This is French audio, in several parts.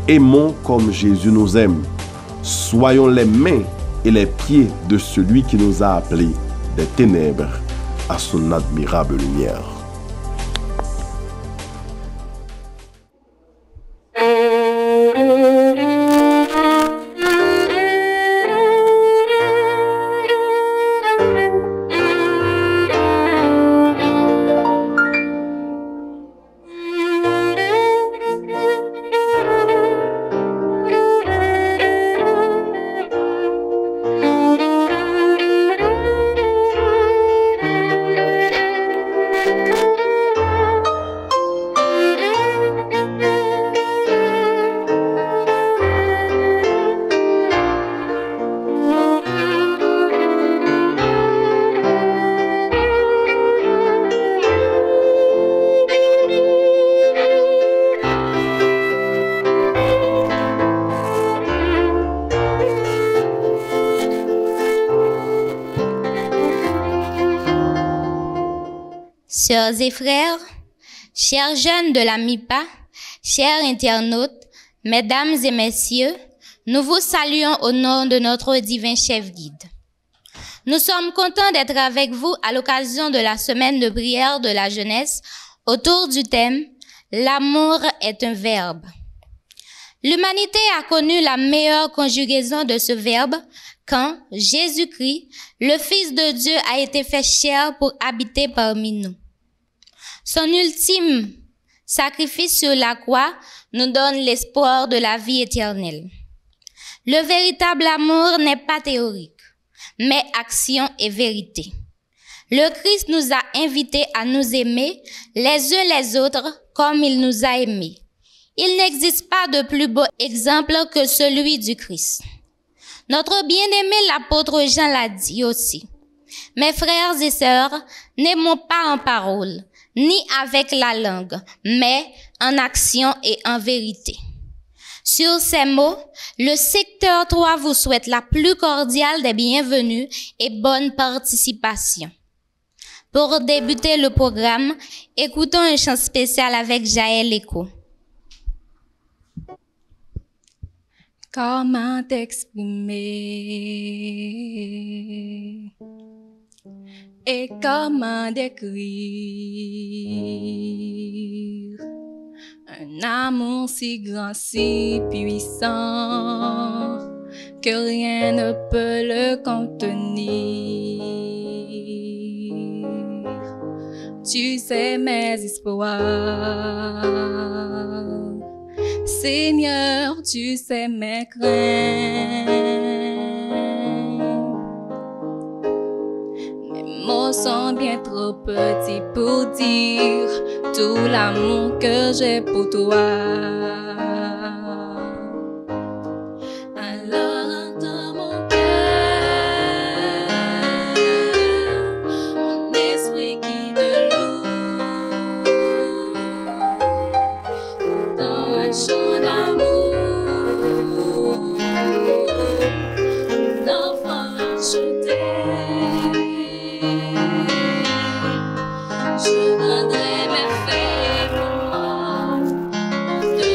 Aimons comme Jésus nous aime. Soyons les mains et les pieds de celui qui nous a appelés des ténèbres à son admirable lumière. Sœurs et frères, chers jeunes de la MIPA, chers internautes, mesdames et messieurs, nous vous saluons au nom de notre divin chef guide. Nous sommes contents d'être avec vous à l'occasion de la semaine de prière de la jeunesse autour du thème « L'amour est un verbe ». L'humanité a connu la meilleure conjugaison de ce verbe quand Jésus-Christ, le Fils de Dieu, a été fait chair pour habiter parmi nous. Son ultime sacrifice sur la croix nous donne l'espoir de la vie éternelle. Le véritable amour n'est pas théorique, mais action et vérité. Le Christ nous a invités à nous aimer les uns les autres comme il nous a aimés. Il n'existe pas de plus beau exemple que celui du Christ. Notre bien-aimé l'apôtre Jean l'a dit aussi. Mes frères et sœurs, n'aimons pas en parole, ni avec la langue, mais en action et en vérité. Sur ces mots, le secteur 3 vous souhaite la plus cordiale des bienvenues et bonne participation. Pour débuter le programme, écoutons un chant spécial avec Jaël Écho. Comment t'exprimer et comment décrire un amour si grand, si puissant que rien ne peut le contenir. Tu sais mes espoirs, Seigneur, tu sais mes craintes. Mes mots sont bien trop petits pour dire tout l'amour que j'ai pour toi. Alors entends mon cœur, mon esprit qui te loue dans un chant d'amour. L'enfant, je t'aime, je rendrai mes faibles moments de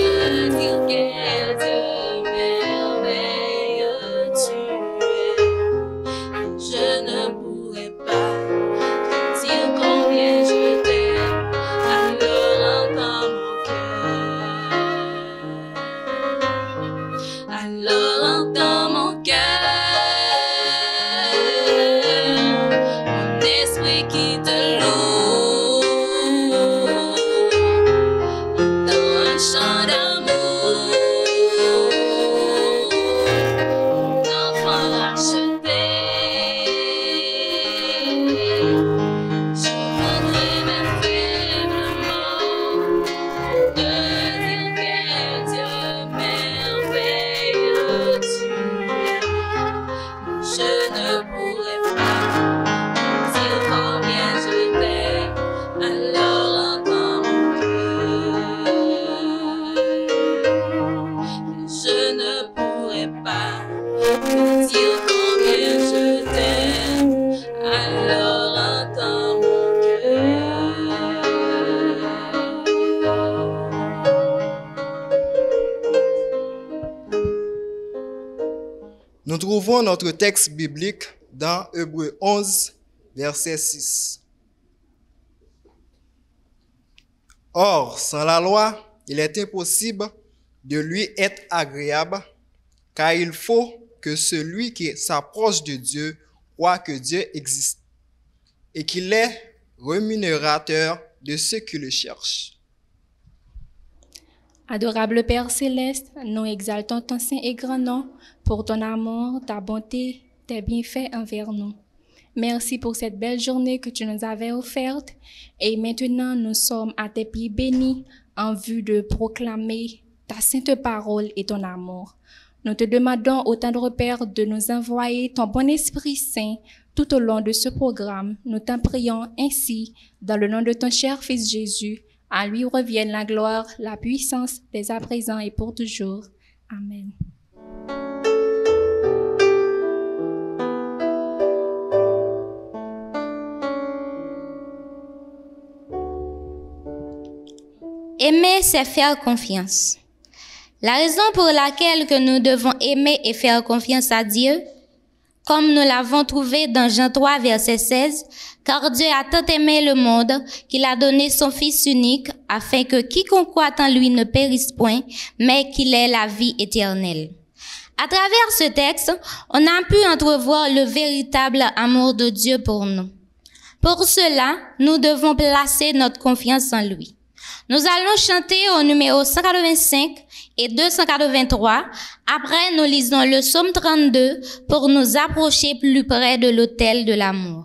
Nous trouvons notre texte biblique dans Hébreux 11, verset 6. Or, sans la loi, il est impossible de lui être agréable, car il faut que celui qui s'approche de Dieu croit que Dieu existe et qu'il est rémunérateur de ceux qui le cherchent. Adorable Père céleste, nous exaltons ton saint et grand nom pour ton amour, ta bonté, tes bienfaits envers nous. Merci pour cette belle journée que tu nous avais offerte et maintenant nous sommes à tes pieds bénis en vue de proclamer ta sainte parole et ton amour. Nous te demandons au tendre Père de nous envoyer ton bon Esprit Saint tout au long de ce programme. Nous t'en prions ainsi dans le nom de ton cher Fils Jésus. À lui revienne la gloire, la puissance dès à présent et pour toujours. Amen. Aimer, c'est faire confiance. La raison pour laquelle que nous devons aimer et faire confiance à Dieu, comme nous l'avons trouvé dans Jean 3, verset 16, car Dieu a tant aimé le monde qu'il a donné son Fils unique afin que quiconque croit en lui ne périsse point, mais qu'il ait la vie éternelle. À travers ce texte, on a pu entrevoir le véritable amour de Dieu pour nous. Pour cela, nous devons placer notre confiance en lui. Nous allons chanter au numéro 185 et 283. Après, nous lisons le psaume 32 pour nous approcher plus près de l'autel de l'amour.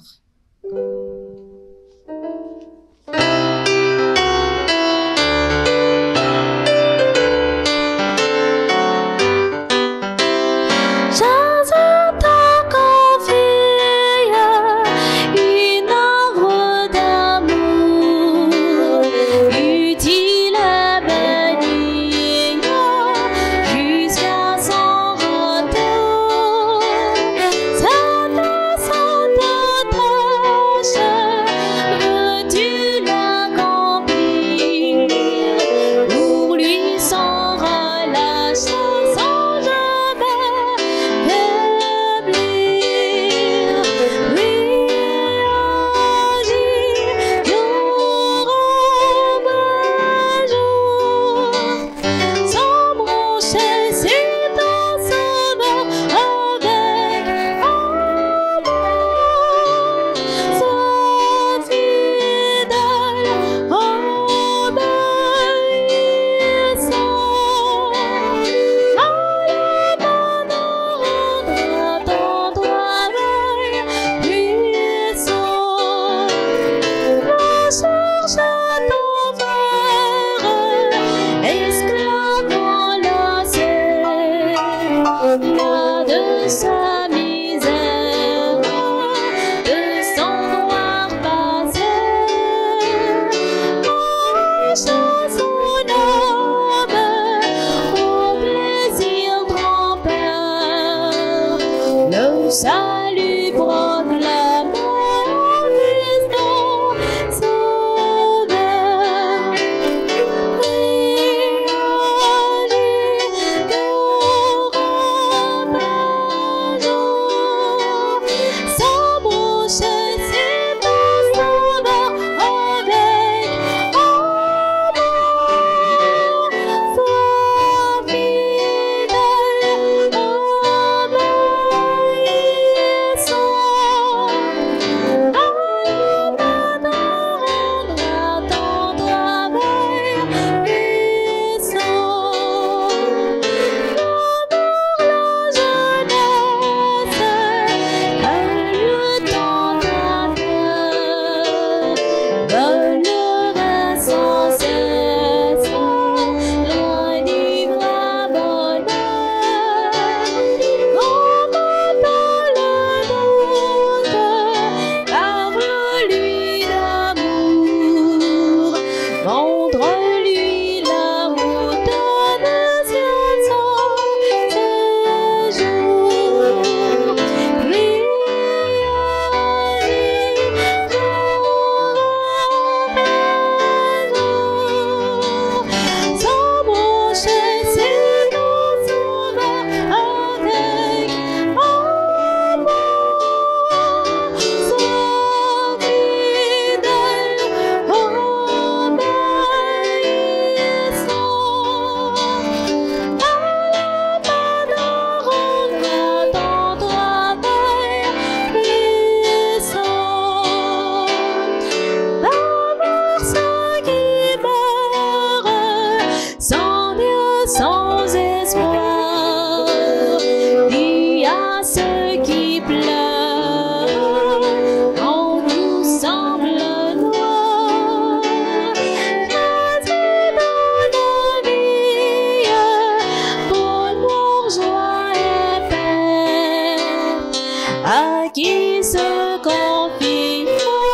à qui se confie pour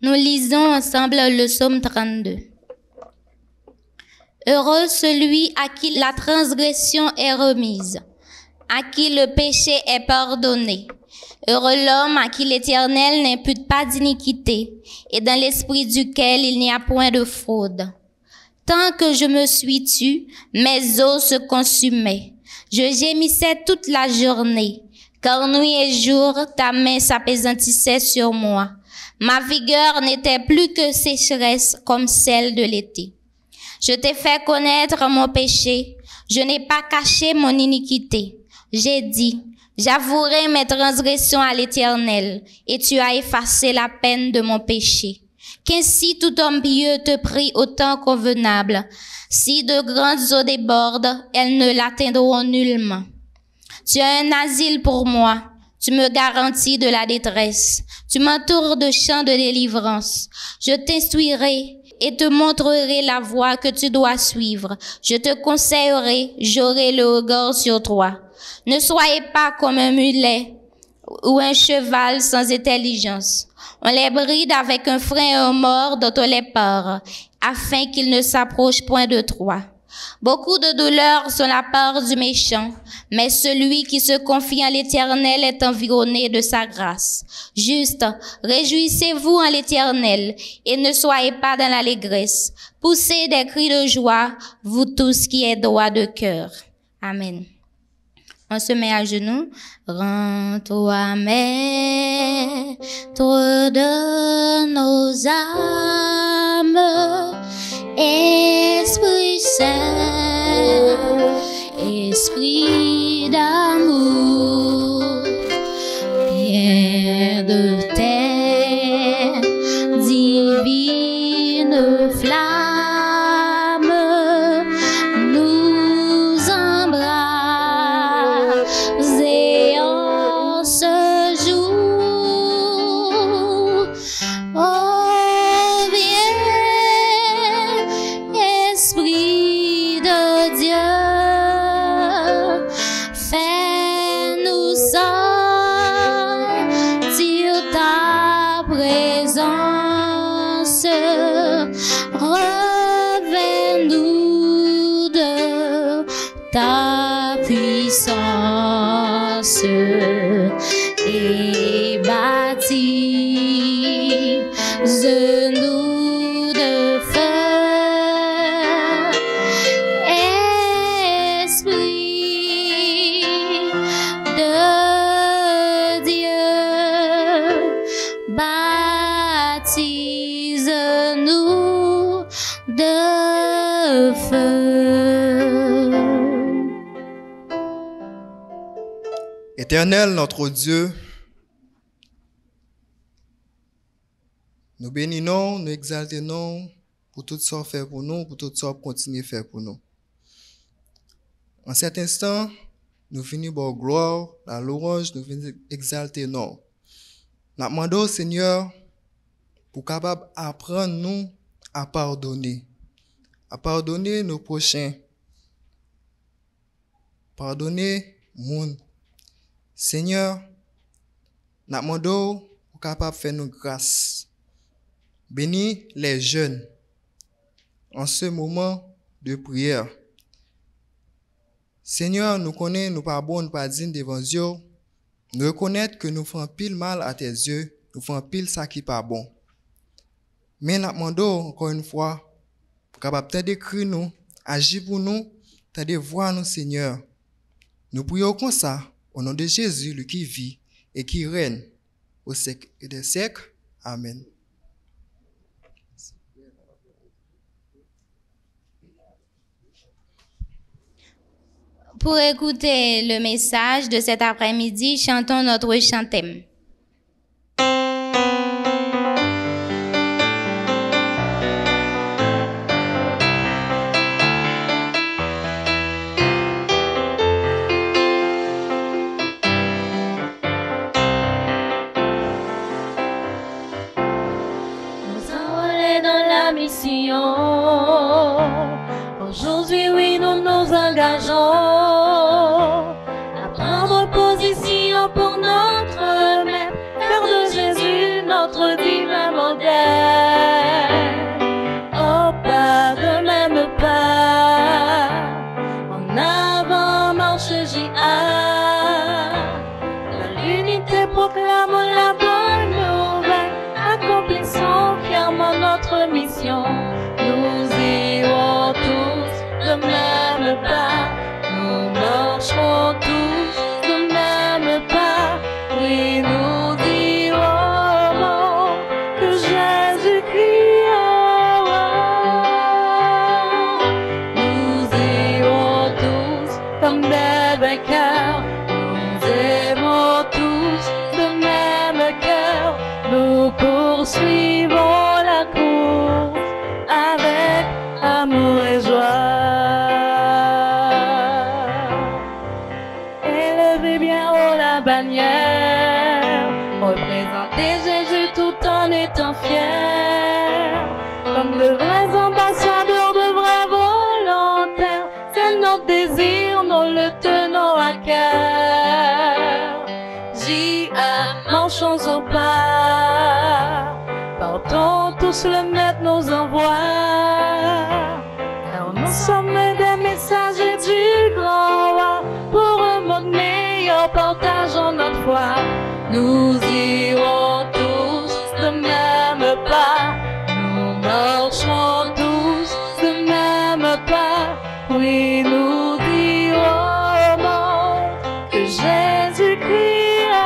Nous lisons ensemble le psaume 32. Heureux celui à qui la transgression est remise, à qui le péché est pardonné. Heureux l'homme à qui l'Éternel n'impute pas d'iniquité et dans l'esprit duquel il n'y a point de fraude. Tant que je me suis tue, mes os se consumaient. Je gémissais toute la journée, car nuit et jour ta main s'appesantissait sur moi. Ma vigueur n'était plus que sécheresse comme celle de l'été. Je t'ai fait connaître mon péché, je n'ai pas caché mon iniquité. J'ai dit, j'avouerai mes transgressions à l'Éternel, et tu as effacé la peine de mon péché. Qu'ainsi tout homme pieux te prie au temps convenable. Si de grandes eaux débordent, elles ne l'atteindront nullement. Tu as un asile pour moi. Tu me garantis de la détresse. Tu m'entoures de chants de délivrance. Je t'instruirai et te montrerai la voie que tu dois suivre. Je te conseillerai, j'aurai le regard sur toi. Ne soyez pas comme un mulet ou un cheval sans intelligence. On les bride avec un frein et un mors dont on les part, afin qu'ils ne s'approchent point de toi. Beaucoup de douleurs sont la part du méchant, mais celui qui se confie en l'Éternel est environné de sa grâce. Juste, réjouissez-vous en l'Éternel et ne soyez pas dans l'allégresse. Poussez des cris de joie, vous tous qui êtes droits de cœur. Amen. On se met à genoux. Rends-toi maître de nos âmes, Esprit Saint, Esprit d'amour, pierre de terre, divine flamme, nous embrasser en ce jour. Oh, viens, Esprit de Dieu, fais-nous sentir ta présence, revêt-nous de ta puissance et baptise-nous de feu. Esprit de Dieu, baptise-nous de feu. Éternel, notre Dieu, nous bénissons, nous exaltons pour tout ce que fait pour nous, pour tout ce que continue à faire pour nous. En cet instant, nous finissons par gloire, la louange, nous venons exalter nous. Nous demandons au Seigneur pour capable apprendre nous à pardonner nos prochains, pardonner monde. Seigneur, nous demandons pour capable faire nous grâce. Bénis les jeunes en ce moment de prière. Seigneur, nous connaissons, nous pas bon, nous pas dignes devant Dieu. Nous reconnaissons que nous faisons pile mal à tes yeux, nous faisons pile ça qui pas bon. Mais nous demandons encore une fois, pour capable d'écrire nous, agir pour nous, de voir nous, Seigneur. Nous prions comme ça, au nom de Jésus, lui qui vit et qui règne au siècle et des siècles. Amen. Pour écouter le message de cet après-midi, chantons notre chant thème. Nous enrôler dans la mission. Aujourd'hui, oui, nous nous engageons à prendre position pour notre Maître, Père de Jésus, notre divin modèle. Au pas de même pas, en avant marche J.A. De l'unité proclame la bonne nouvelle, accomplissons fièrement notre mission. Nous irons tous de même pas, nous marcherons tous de même pas, oui nous dirons que Jésus-Christ est roi. Nous irons tous comme des vainqueurs, nous aimons tous de même cœur, nous poursuivons la course. tous le maître nous envoie. Car nous sommes des messagers du grand roi. Pour un monde meilleur, partageons notre foi. Nous irons tous de même pas. Nous marcherons tous de même pas. Oui, nous dirons au monde que Jésus-Christ a.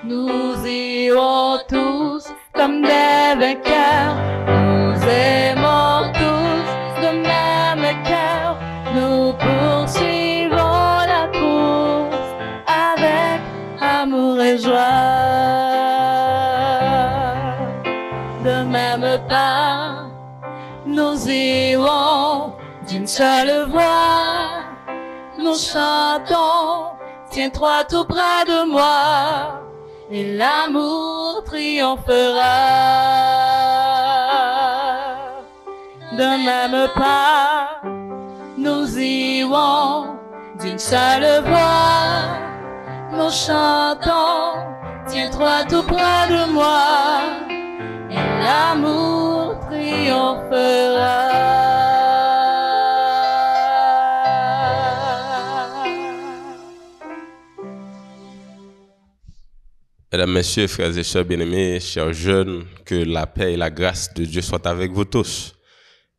Nous irons tous comme des vainqueurs. Nous aimons tous de même cœur. Nous poursuivons la course avec amour et joie. De même pas, nous irons d'une seule voix. Nous chantons, tiens-toi tout près de moi, et l'amour triomphera. De même pas, nous irons d'une seule voix. Nous chantons, tiens-toi tout près de moi, et l'amour triomphera. Mesdames, Messieurs, frères et sœurs bien-aimés, chers jeunes, que la paix et la grâce de Dieu soient avec vous tous.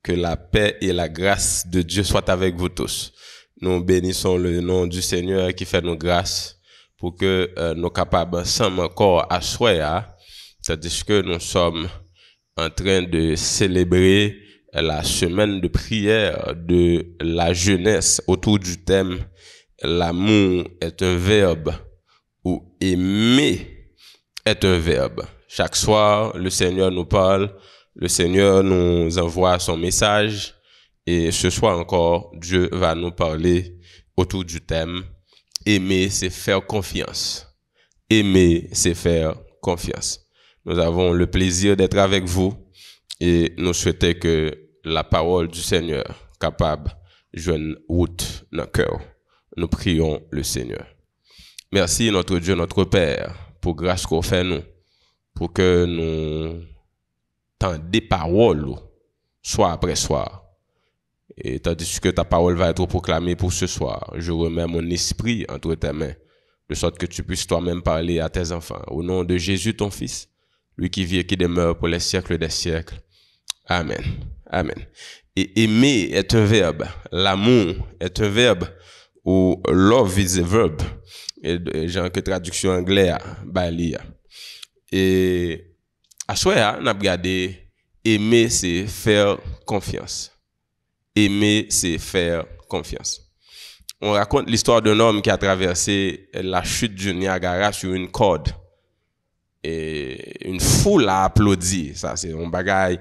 Que la paix et la grâce de Dieu soient avec vous tous. Nous bénissons le nom du Seigneur qui fait nos grâces pour que nous capables ensemble encore à soir, tandis que nous sommes en train de célébrer la semaine de prière de la jeunesse autour du thème « L'amour est un verbe » ou « aimer est un verbe ». Chaque soir, le Seigneur nous parle, le Seigneur nous envoie son message et ce soir encore, Dieu va nous parler autour du thème « Aimer, c'est faire confiance ». Aimer, c'est faire confiance. Nous avons le plaisir d'être avec vous et nous souhaitons que la parole du Seigneur capable joigne route dans le cœur. Nous prions le Seigneur. Merci notre Dieu, notre Père, pour grâce qu'on fait nous, pour que nous tendions des paroles soir après soir. Et tandis que ta parole va être proclamée pour ce soir, je remets mon esprit entre tes mains, de sorte que tu puisses toi-même parler à tes enfants. Au nom de Jésus, ton Fils, lui qui vit et qui demeure pour les siècles des siècles. Amen. Amen. Et aimer est un verbe. L'amour est un verbe. Ou love is a verb. Et genre que traduction anglaise, bali. Et à soi, on a regardé aimer, c'est faire confiance. Aimer, c'est faire confiance. On raconte l'histoire d'un homme qui a traversé la chute du Niagara sur une corde. Et une foule a applaudi. Ça, c'est un bagage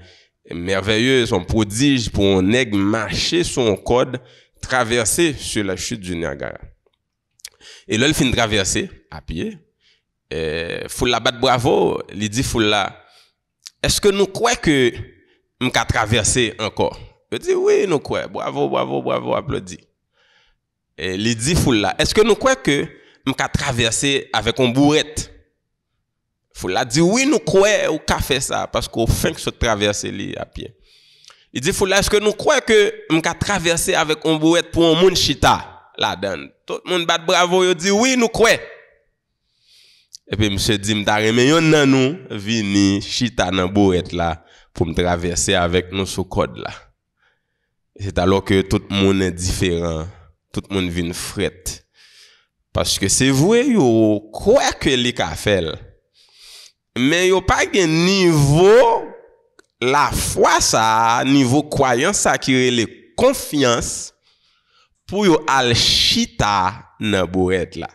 merveilleux, son prodige pour un nègre marcher sur une corde, traverser sur la chute du Niagara. Et là, il finit de traverser à pied. Foule la bat bravo, il dit foule là, est-ce que nous croyons que nous avons traversé encore? Il dit oui, nous croyons. Bravo, bravo, bravo, applaudit. Et il dit foule là, est-ce que nous croyons que nous avons traversé avec une bourrette? Foule là dit oui, nous croyons ou qu'a fait ça parce qu'au fin que se traverser li à pied. Il dit foule là, est-ce que nous croyons que nous avons traversé avec une bourrette pour un monde chita là-dedans? Tout le monde bat bravo, il dit oui, nous croyons. Et puis monsieur dit m'ta remè yon nan nous vini chita nan bourrette là pour me traverser avec nous sous code là. C'est alors que tout le monde est différent, tout le monde vient fret. Parce que c'est vrai yo quoi que li ka fait. Mais yo pas gen niveau la foi ça, niveau croyance ça qui relè confiance pour yo al chita nan bourrette là.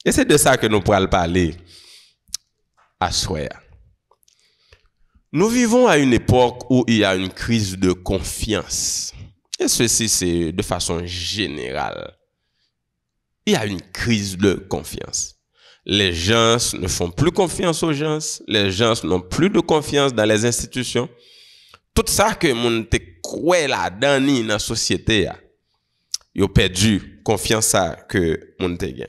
Et c'est de ça que nous pourrons parler à soir. Nous vivons à une époque où il y a une crise de confiance. Et ceci, c'est de façon générale. Il y a une crise de confiance. Les gens ne font plus confiance aux gens. Les gens n'ont plus de confiance dans les institutions. Tout ça que moun te croit là dans la société, ils ont perdu confiance ça que moun te gagne.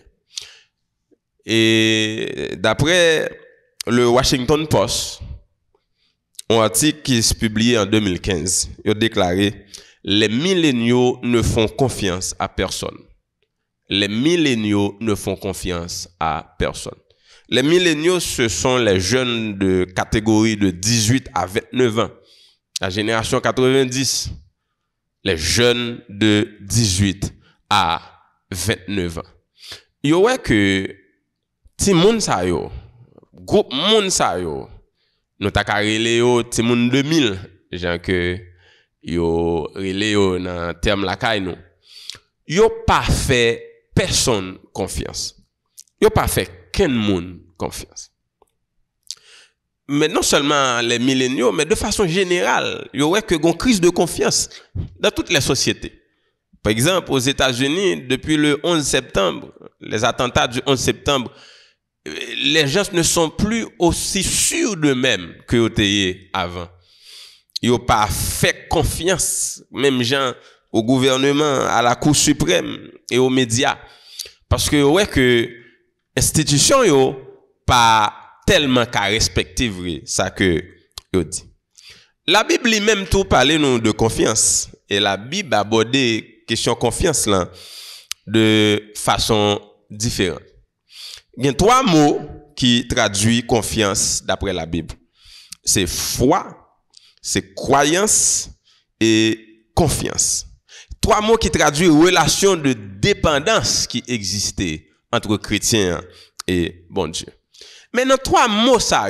Et d'après le Washington Post, un article qui est publié en 2015, il a déclaré les milléniaux ne font confiance à personne. Les milléniaux ne font confiance à personne. Les milléniaux, ce sont les jeunes de catégorie de 18 à 29 ans. La génération 90. Les jeunes de 18 à 29 ans. Yo ouais que ti moun sa yo, groupe moun sa yo, nous ta karele yo ti moun 2000, gens que yo rele yo dans terme la kay nou. Yo pas fait personne confiance. Yo pas fait ken moun confiance. Mais non seulement les milléniaux, mais de façon générale, il y aurait que une crise de confiance dans toutes les sociétés. Par exemple, aux États-Unis, depuis le 11 septembre, les attentats du 11 septembre, les gens ne sont plus aussi sûrs d'eux-mêmes que étaient avant. Ils n'ont pas fait confiance, même gens, au gouvernement, à la Cour suprême et aux médias. Parce que, ouais, que institutions, yo, pas tellement qu'à respecter vrai, ça que yo dit. La Bible lui-même tout parle nous de confiance. Et la Bible aborde question confiance là de façon différente. Il y a 3 mots qui traduisent confiance d'après la Bible. C'est foi, c'est croyance et confiance. 3 mots qui traduisent relation de dépendance qui existait entre chrétiens et bon Dieu. Maintenant, 3 mots ça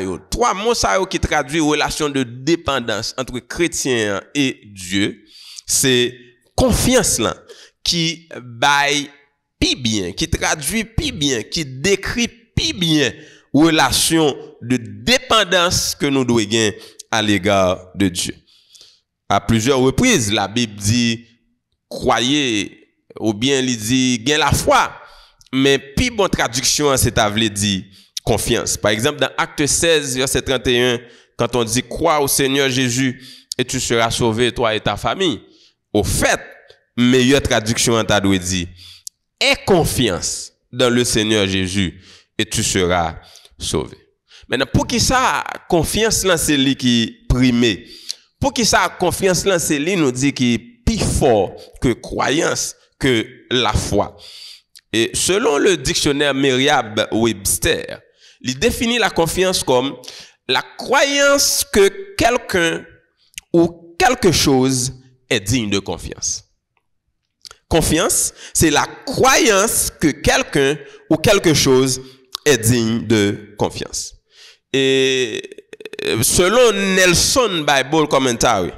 qui traduisent relation de dépendance entre chrétiens et Dieu, c'est confiance là, qui baille pi bien, qui traduit pi bien, qui décrit pi bien relation de dépendance que nous devons gagner à l'égard de Dieu. À plusieurs reprises, la Bible dit croyez, ou bien il dit gain la foi, mais pi bonne traduction c'est à vle dire confiance. Par exemple, dans Acte 16, verset 31, quand on dit crois au Seigneur Jésus et tu seras sauvé, toi et ta famille. Au fait, meilleure traduction on t'a doit dire aie confiance dans le Seigneur Jésus et tu seras sauvé. Maintenant, pour qui ça confiance là c'est lui qui primé. Pour qui ça confiance là c'est lui nous dit qui plus fort que croyance que la foi. Et selon le dictionnaire Merriam-Webster, il définit la confiance comme la croyance que quelqu'un ou quelque chose est digne de confiance. Confiance, c'est la croyance que quelqu'un ou quelque chose est digne de confiance. Et selon Nelson Bible Commentary,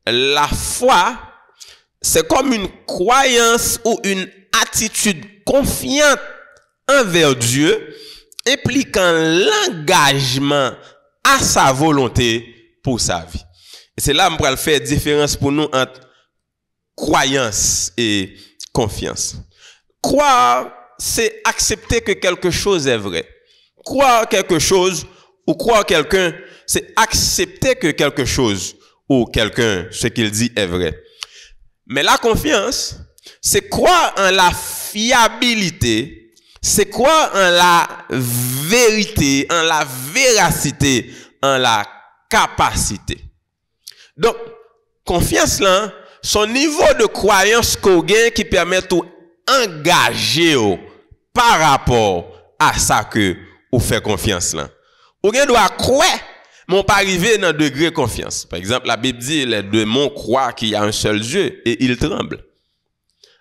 la foi, c'est comme une croyance ou une attitude confiante envers Dieu, impliquant l'engagement à sa volonté pour sa vie. Et c'est là que je vais faire différence pour nous entre croyance et confiance. Croire, c'est accepter que quelque chose est vrai. Croire quelque chose ou croire quelqu'un, c'est accepter que quelque chose ou quelqu'un, ce qu'il dit est vrai. Mais la confiance, c'est croire en la fiabilité, c'est croire en la vérité, en la véracité, en la capacité. Donc, confiance là, son niveau de croyance qu'on gagne qui permet de engager par rapport à ça que vous fait confiance là. Vous doit croire, mais on pas arriver dans degré confiance. Par exemple, la Bible dit les démons croient qu'il y a un seul Dieu et ils tremblent.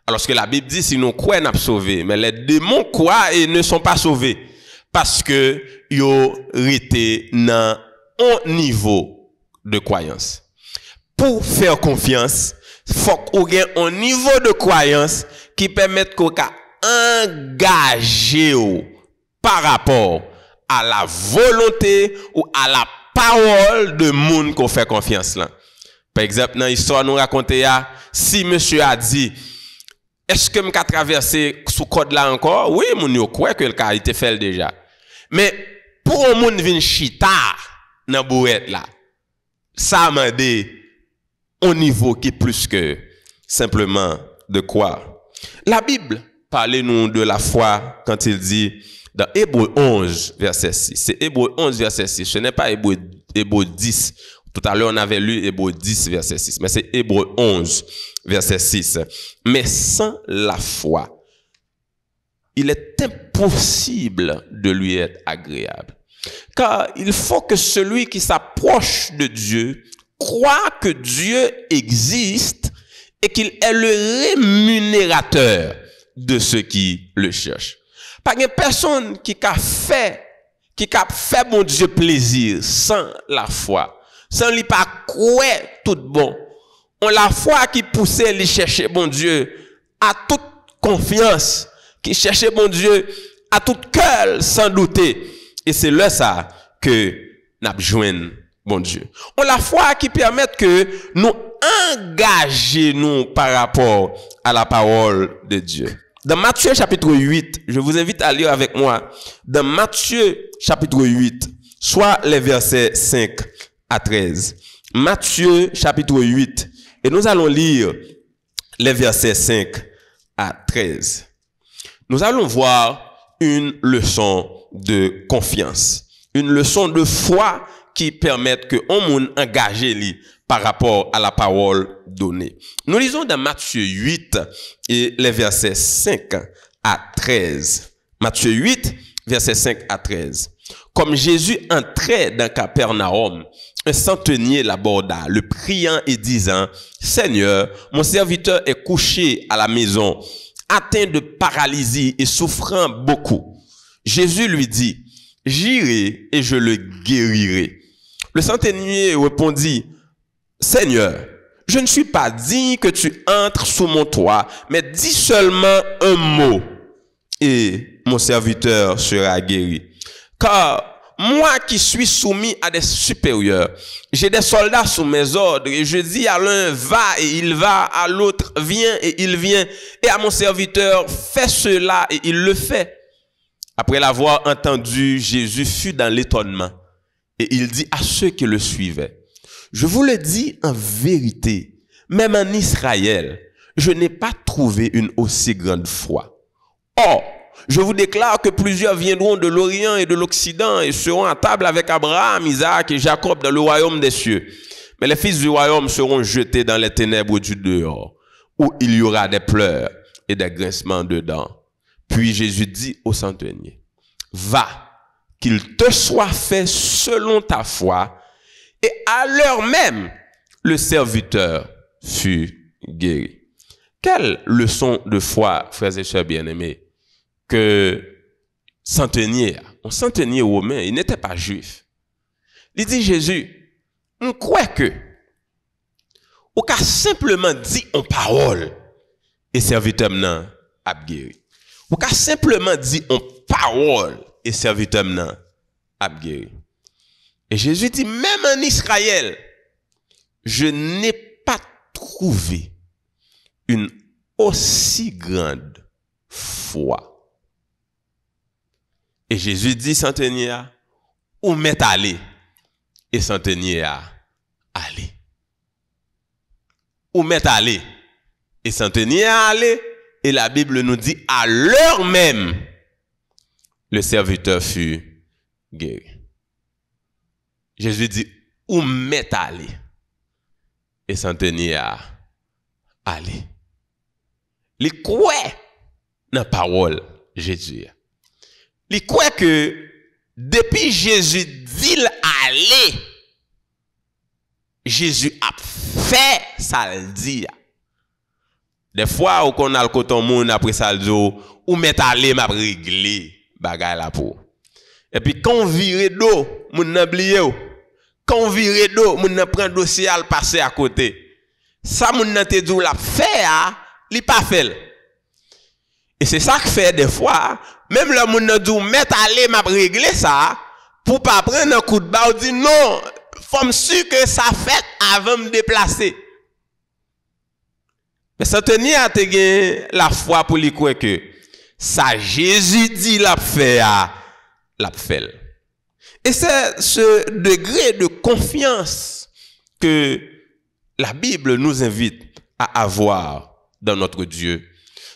Alors que la Bible dit si nous croyons nous sauver, mais les démons croient et ne sont pas sauvés parce que ils été dans un niveau de croyance. Pour faire confiance, faut qu'on ait un niveau de croyance qui permette qu'on engager par rapport à la volonté ou à la parole de monde qu'on fait confiance là. Par exemple, dans l'histoire nous raconter si monsieur a dit est-ce que m'ka traverser sous code là encore? Oui, mon yo croit que le cas était fait déjà. Mais pour un monde vinn chita dans bouette là, ça m'a dit au niveau qui est plus que simplement de croire. La Bible parler-nous de la foi quand il dit dans Hébreux 11, verset 6. C'est Hébreux 11, verset 6. Ce n'est pas Hébreux 10. Tout à l'heure, on avait lu Hébreux 10, verset 6. Mais c'est Hébreux 11, verset 6. Mais sans la foi, il est impossible de lui être agréable. Car il faut que celui qui s'approche de Dieu croit que Dieu existe et qu'il est le rémunérateur de ceux qui le cherchent. Pas une personne qui a fait mon Dieu plaisir sans la foi, sans lui pas croire tout bon. On la foi qui poussait lui chercher bon Dieu à toute confiance, qui cherchait bon Dieu à tout cœur sans douter. Et c'est là ça que nous joignons bon Dieu. On la foi qui permet que nous engagions par rapport à la parole de Dieu. Dans Matthieu chapitre 8, je vous invite à lire avec moi, dans Matthieu chapitre 8, soit les versets 5 à 13. Matthieu chapitre 8, et nous allons lire les versets 5 à 13. Nous allons voir une leçon de confiance, une leçon de foi qui permettent que on moun engagé li par rapport à la parole donnée. Nous lisons dans Matthieu 8 et les versets 5 à 13. Matthieu 8, versets 5 à 13. Comme Jésus entrait dans Capernaum, un centenier l'aborda, le priant et disant, Seigneur, mon serviteur est couché à la maison, atteint de paralysie et souffrant beaucoup. Jésus lui dit, j'irai et je le guérirai. Le centenier répondit, Seigneur, je ne suis pas digne que tu entres sous mon toit, mais dis seulement un mot et mon serviteur sera guéri. Car moi qui suis soumis à des supérieurs, j'ai des soldats sous mes ordres et je dis à l'un va et il va, à l'autre viens et il vient, et à mon serviteur fais cela et il le fait. Après l'avoir entendu, Jésus fut dans l'étonnement et il dit à ceux qui le suivaient, je vous le dis en vérité, même en Israël, je n'ai pas trouvé une aussi grande foi. Or, je vous déclare que plusieurs viendront de l'Orient et de l'Occident et seront à table avec Abraham, Isaac et Jacob dans le royaume des cieux. Mais les fils du royaume seront jetés dans les ténèbres du dehors, où il y aura des pleurs et des grincements de dents. Puis Jésus dit au centenier, va, qu'il te soit fait selon ta foi. Et à l'heure même, le serviteur fut guéri. Quelle leçon de foi, frères et sœurs bien-aimés, que centenier, un centenier romain, il n'était pas juif. Il dit Jésus, on croit que, on a simplement dit en parole, et serviteur m'nan a guéri. On a simplement dit en parole, et serviteur m'nan a guéri. Et Jésus dit, même en Israël, je n'ai pas trouvé une aussi grande foi. Et Jésus dit, centenier, où m'est allé? Et centenier a allé. Où m'est allé? Et centenier a allé. Et la Bible nous dit, à l'heure même, le serviteur fut guéri. Jésus dit, où m'est allé? Et centenier a allé. Il croit dans la parole Jésus. Il croit que depuis Jésus dit aller, Jésus a fait ça le dit. Des fois, on a le coton monde après ça le dit, ou met aller m'a régler bagay la pour. Et puis quand on vire d'eau, moun nan oublié. Quand on vire d'eau, moun nan prend dossier à le passer à côté. Ça moun nan te dit la fait a, li pas fait. Et c'est ça que fait des fois, même le moun nan dit mettre aller m'a régler ça pour pas prendre un coup de barre, dit non, faut me sûr que ça fait avant me déplacer. Mais ça tenir à te la foi pour lui croire que ça Jésus dit l'a fait l'a fait. Et c'est ce degré de confiance que la Bible nous invite à avoir dans notre Dieu.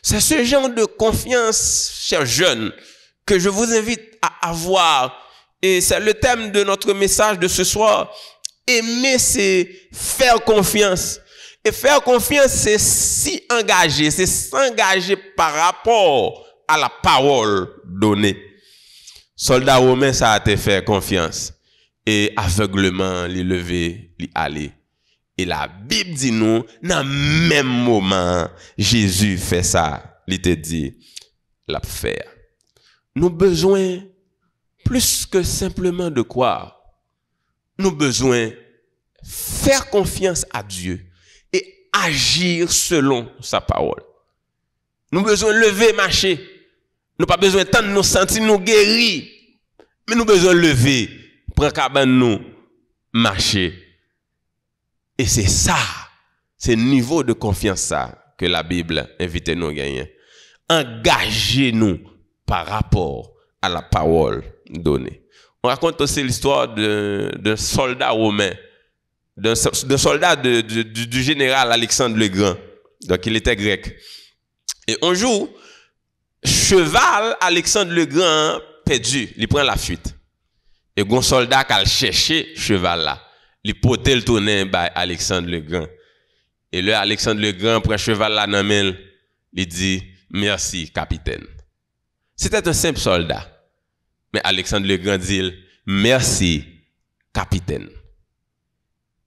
C'est ce genre de confiance, chers jeunes, que je vous invite à avoir. Et c'est le thème de notre message de ce soir. Aimer, c'est faire confiance. Et faire confiance, c'est s'y engager, c'est s'engager par rapport à la parole donnée. Soldat romain, ça a été faire confiance. Et aveuglement, les lever, les aller. Et la Bible dit nous, dans le même moment, Jésus fait ça. Il te dit, l'a faire. Nous besoin, plus que simplement de croire, nous besoin faire confiance à Dieu et agir selon sa parole. Nous besoin lever, marcher. Nous pas besoin de nous sentir nous guéris, mais nous besoin lever, prendre cabane nous, marcher. Et c'est ça, c'est le niveau de confiance ça que la Bible invite nous à gagner. Engagez-nous par rapport à la parole donnée. On raconte aussi l'histoire d'un soldat romain, d'un soldat du général Alexandre le Grand. Donc il était grec. Et un jour, cheval Alexandre le Grand perdu, il prend la fuite. Et un soldat qui a cherché cheval là, il portait le tourner par Alexandre le Grand. Et là Alexandre le Grand prend cheval là dans main, il dit merci capitaine. C'était un simple soldat. Mais Alexandre le Grand dit merci capitaine.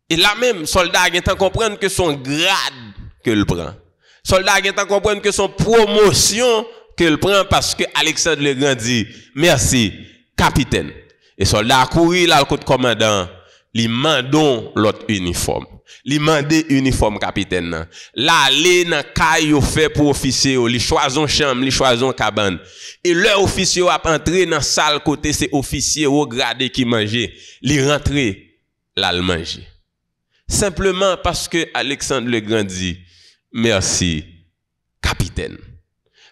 Et là même soldat a tant comprendre que son grade que le prend. Soldat a tant comprendre que son promotion que le prend parce que Alexandre le Grand dit merci capitaine. Et soldat a couru là le côté commandant, li mandon l'autre uniforme. Li mandé uniforme capitaine. Là aller dans caille fait pour officier, li choison chambre, li choison cabane. Et leur officier a entré dans salle côté c'est officier au gradé qui mangeait, li rentré là le manger. Simplement parce que Alexandre le Grand dit merci capitaine.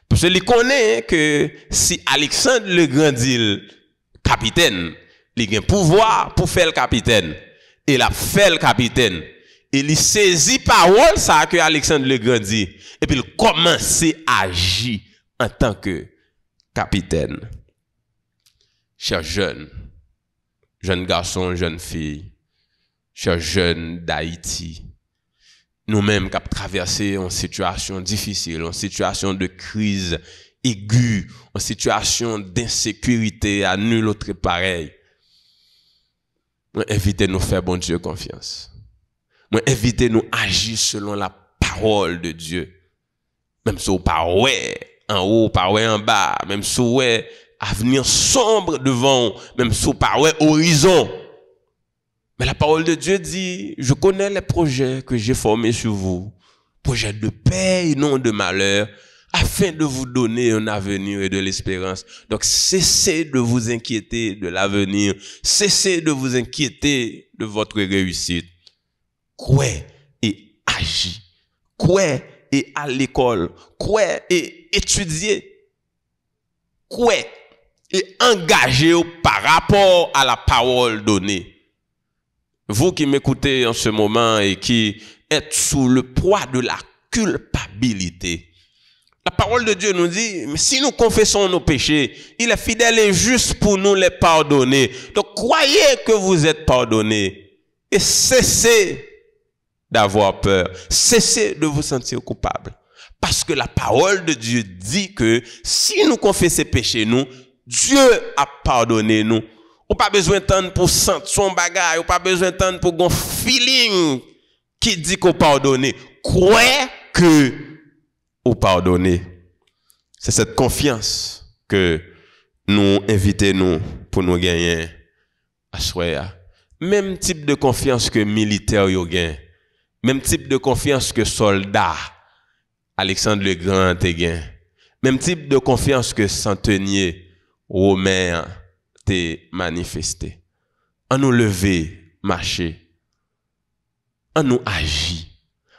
Parce qu'il connaît que si Alexandre le Grand dit capitaine, il a un pouvoir pour faire le capitaine. Il a fait le capitaine. Il saisit parole ça que Alexandre le Grand dit. Et puis il commence à agir en tant que capitaine. Chers jeunes garçons, jeunes filles, chers jeunes d'Haïti, nous-mêmes qui avons traversé une situation difficile, une situation de crise aiguë, une situation d'insécurité à nul autre pareil. Moi, invitez-nous à faire bon Dieu confiance. Moi, invitez-nous à agir selon la parole de Dieu. Même si vous pas ouais en haut, pas ouais en bas, même si vous ouais avenir sombre devant, même si vous pas ouais horizon. Mais la parole de Dieu dit, je connais les projets que j'ai formés sur vous, projets de paix et non de malheur, afin de vous donner un avenir et de l'espérance. Donc, cessez de vous inquiéter de l'avenir. Cessez de vous inquiéter de votre réussite. Croyez et agis. Croyez et à l'école. Croyez et étudiez. Croyez et engagez-vous par rapport à la parole donnée. Vous qui m'écoutez en ce moment et qui êtes sous le poids de la culpabilité, la parole de Dieu nous dit, si nous confessons nos péchés, il est fidèle et juste pour nous les pardonner. Donc croyez que vous êtes pardonnés et cessez d'avoir peur. Cessez de vous sentir coupable. Parce que la parole de Dieu dit que si nous confessons péchés, nous, Dieu a pardonné nous. On pas besoin d'attendre pour sentir son bagage, on pas besoin d'attendre pour un feeling qui dit qu'on pardonne. Croyez que vous pardonnez. C'est cette confiance que nous invitons pour nous gagner à soir. Même type de confiance que militaire yo gagne. Même type de confiance que soldat Alexandre le Grand te gagne. Même type de confiance que centenier romain te manifesté. En nous lever, marcher. En nous agir.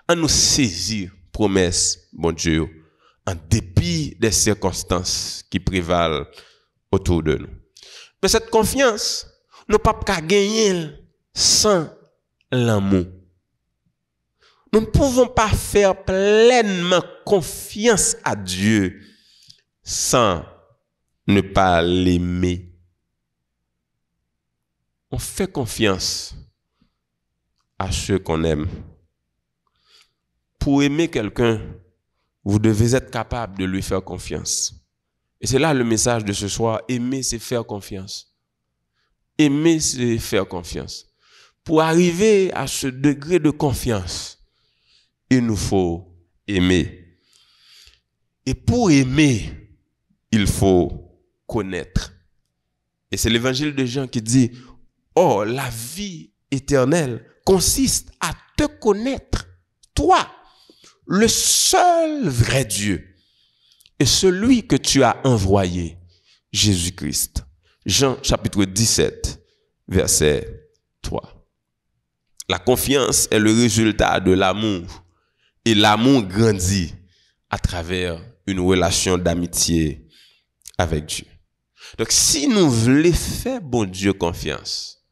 En nous saisir promesse, bon Dieu, en dépit des circonstances qui prévalent autour de nous. Mais cette confiance, nous ne pouvons pas gagner sans l'amour. Nous ne pouvons pas faire pleinement confiance à Dieu sans ne pas l'aimer. On fait confiance à ceux qu'on aime. Pour aimer quelqu'un, vous devez être capable de lui faire confiance. Et c'est là le message de ce soir. Aimer, c'est faire confiance. Aimer, c'est faire confiance. Pour arriver à ce degré de confiance, il nous faut aimer. Et pour aimer, il faut connaître. Et c'est l'évangile de Jean qui dit, « Oh, la vie éternelle consiste à te connaître, toi, le seul vrai Dieu, et celui que tu as envoyé, Jésus-Christ. » Jean chapitre 17, verset 3. La confiance est le résultat de l'amour, et l'amour grandit à travers une relation d'amitié avec Dieu. Donc, si nous voulons faire bon Dieu confiance,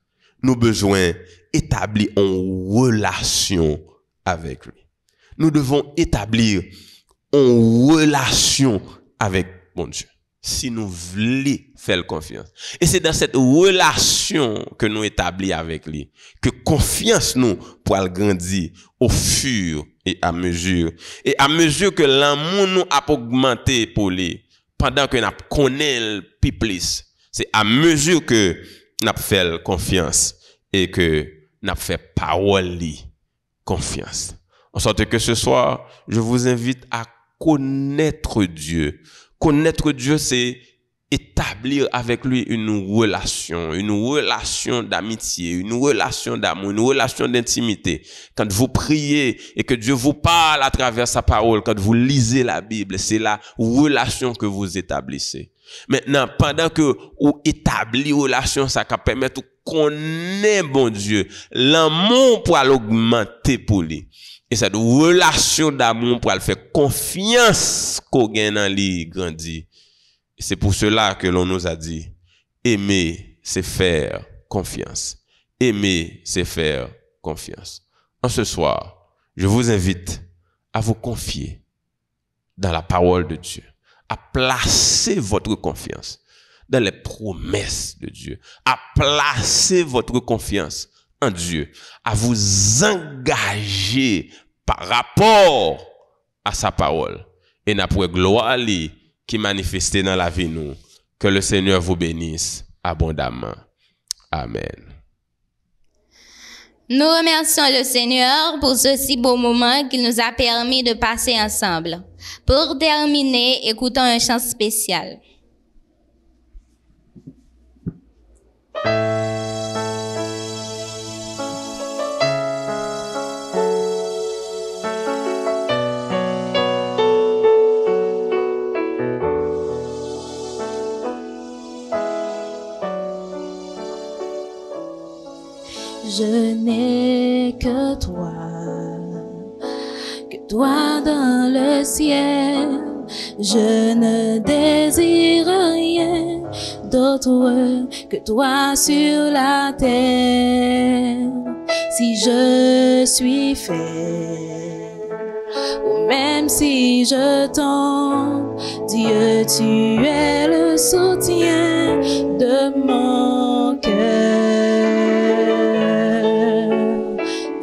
nous avons besoin d'établir une relation avec lui. Nous devons établir une relation avec bon Dieu. Si nous voulons faire confiance. Et c'est dans cette relation que nous établissons avec lui que confiance nous pourra grandir au fur et à mesure. Et à mesure que l'amour nous a augmenté pour lui, pendant que nous connaissons plus, c'est à mesure que nous fait confiance et que nous fait parole confiance. En sorte que ce soir, je vous invite à connaître Dieu. Connaître Dieu, c'est établir avec lui une relation d'amitié, une relation d'amour, une relation d'intimité. Quand vous priez et que Dieu vous parle à travers sa parole, quand vous lisez la Bible, c'est la relation que vous établissez. Maintenant, pendant que vous établissez une relation, ça va permettre de connaître bon Dieu, l'amour pour l'augmenter pour lui. Et cette relation d'amour pour le faire confiance qu'on gagne dans lui grandit. C'est pour cela que l'on nous a dit, aimer, c'est faire confiance. Aimer, c'est faire confiance. En ce soir, je vous invite à vous confier dans la parole de Dieu, à placer votre confiance dans les promesses de Dieu, à placer votre confiance en Dieu, à vous engager par rapport à sa parole. Et n'a pour gloire qui manifestait dans la vie nous. Que le Seigneur vous bénisse abondamment. Amen. Nous remercions le Seigneur pour ce si beau moment qu'il nous a permis de passer ensemble. Pour terminer, écoutons un chant spécial. Je n'ai que toi dans le ciel. Je ne désire rien d'autre que toi sur la terre. Si je suis faible, ou même si je tombe, Dieu, tu es le soutien de mon cœur.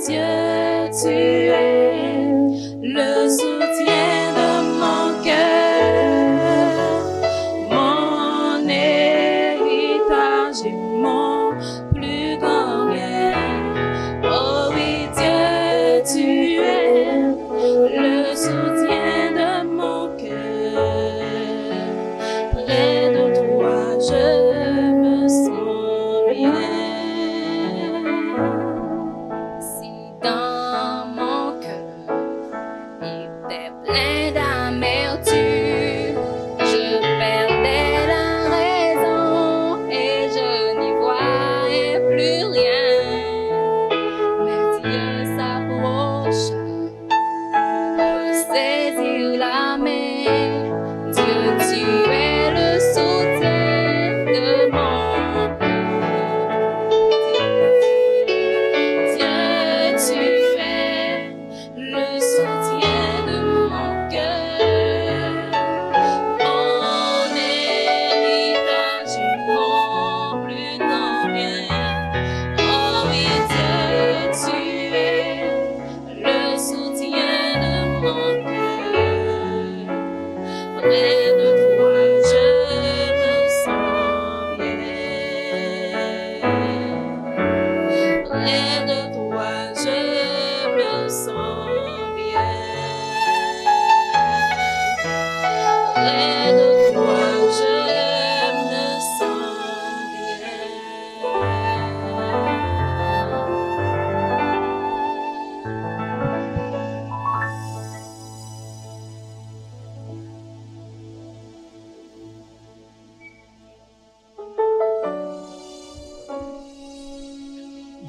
Dieu, tu es le soutien de mon cœur, mon héritage et mon plus grand bien. Oh oui, Dieu, tu es le soutien de mon cœur. Près de toi, je me sens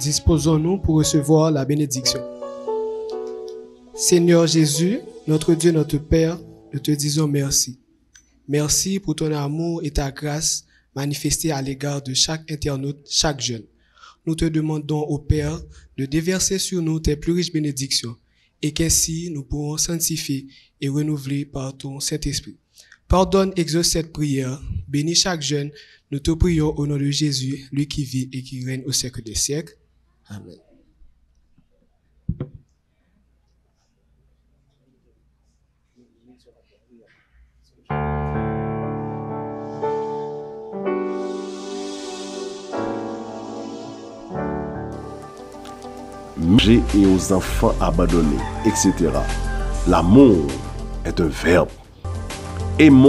disposons-nous pour recevoir la bénédiction. Seigneur Jésus, notre Dieu, notre Père, nous te disons merci. Merci pour ton amour et ta grâce manifestée à l'égard de chaque internaute, chaque jeune. Nous te demandons au Père de déverser sur nous tes plus riches bénédictions et qu'ainsi nous pourrons sanctifier et renouveler par ton Saint-Esprit. Pardonne, exauce cette prière, bénis chaque jeune. Nous te prions au nom de Jésus, lui qui vit et qui règne au siècle des siècles. Amen. Manger et aux enfants abandonnés, etc. L'amour est un verbe. Aimons